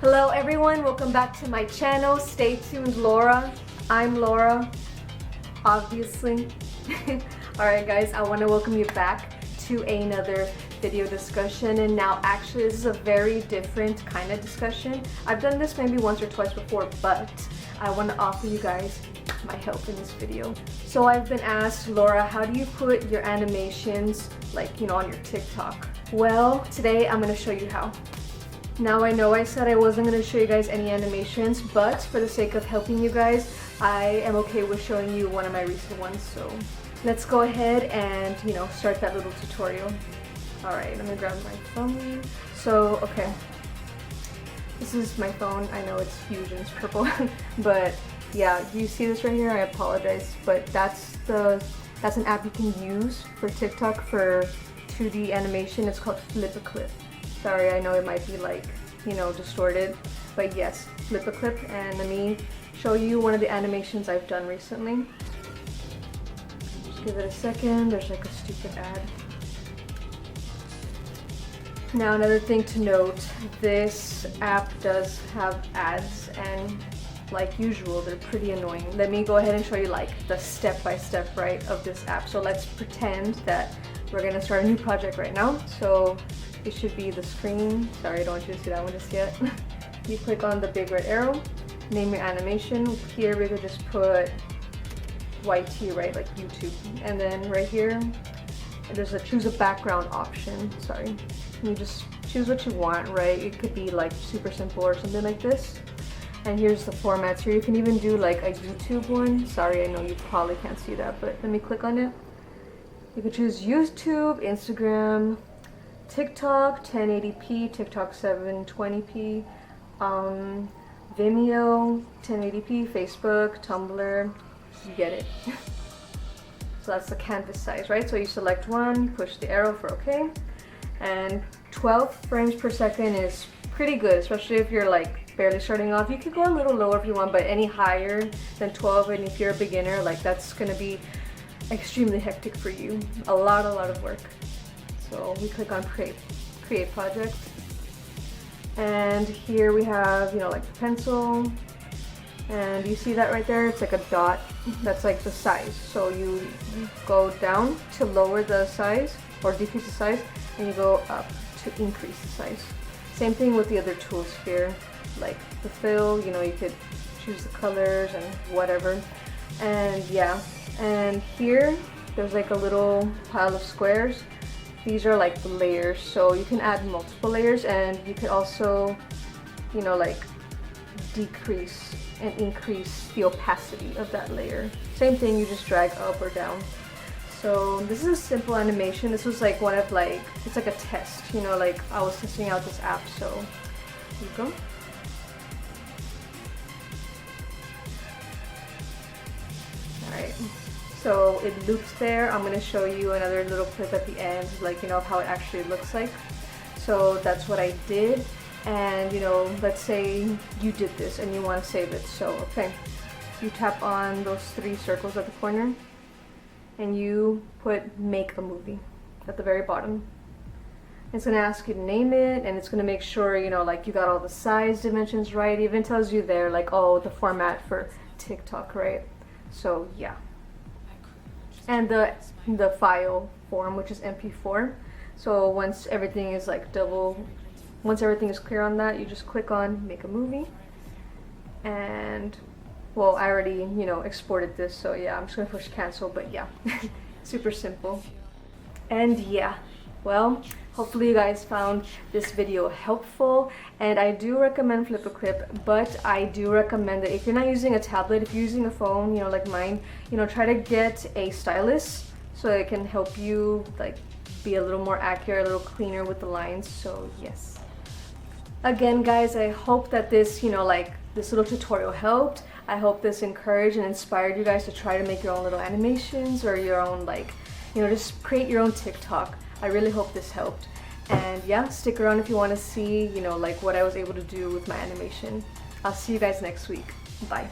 Hello everyone, welcome back to my channel, Stay Tuned Laura. I'm Laura, obviously. Alright guys, I want to welcome you back to another video discussion, and now actually this is a very different kind of discussion. I've done this maybe once or twice before, but I want to offer you guys my help in this video. So I've been asked, Laura, how do you put your animations on your TikTok? Well, today I'm going to show you how. Now I know I said I wasn't going to show you guys any animations, but for the sake of helping you guys, I am okay with showing you one of my recent ones. So let's go ahead and start that little tutorial. Alright, I'm gonna grab my phone. So okay, this is my phone. I know it's Fusion, it's purple. But yeah, you see this right here? I apologize, but that's an app you can use for TikTok for 2D animation. It's called FlipAClip. Sorry, I know it might be distorted, but yes, FlipAClip. And let me show you one of the animations I've done recently. Just give it a second. There's like a stupid ad. Now another thing to note, this app does have ads, and like usual, they're pretty annoying. Let me go ahead and show you the step-by-step of this app. So let's pretend that we're gonna start a new project right now. So it should be the screen. Sorry, I don't want you to see that one just yet. You click on the big red arrow, name your animation. Here we could just put YT, right, like YouTube. And then right here, there's a choose a background option. Sorry. You just choose what you want, right? It could be super simple or something like this. And here's the formats. Here you can even do a YouTube one. Sorry, I know you probably can't see that, but let me click on it. You can choose YouTube, Instagram, TikTok 1080p, TikTok 720p, Vimeo 1080p, Facebook, Tumblr, you get it. So that's the canvas size, right? So you select one, push the arrow for OK, and 12 frames per second is pretty good, especially if you're barely starting off. You could go a little lower if you want, but any higher than 12, and if you're a beginner, that's gonna be extremely hectic for you. A lot of work. So we click on create project, and here we have the pencil, and you see that right there? It's like a dot. That's the size. So you go down to lower the size or decrease the size, and you go up to increase the size. Same thing with the other tools here, like the fill. You could choose the colors and whatever. And yeah, and here there's a little pile of squares. These are the layers, so you can add multiple layers, and you could also decrease and increase the opacity of that layer. Same thing, you just drag up or down. So this is a simple animation. This was one of it's a test, I was testing out this app. So here you go. Alright, so it loops there. I'm going to show you another little clip at the end, of how it actually looks like. So that's what I did. And let's say you did this and you want to save it. So okay, you tap on those 3 circles at the corner, and you put make a movie at the very bottom. It's going to ask you to name it, and it's going to make sure you got all the size dimensions right. It even tells you there oh, the format for TikTok, right? So yeah, and the file form, which is MP4. So once everything is once everything is clear on that, you just click on make a movie. And well, I already exported this, so yeah, I'm just gonna push cancel. But yeah, super simple. And yeah, well, hopefully you guys found this video helpful, and I do recommend FlipAClip, but I do recommend that if you're not using a tablet, if you're using a phone, like mine, try to get a stylus so it can help you be a little more accurate, a little cleaner with the lines. So yes. Again guys, I hope that this, this little tutorial helped. I hope this encouraged and inspired you guys to try to make your own little animations, or your own just create your own TikTok. I really hope this helped. And yeah, stick around if you want to see, what I was able to do with my animation. I'll see you guys next week. Bye.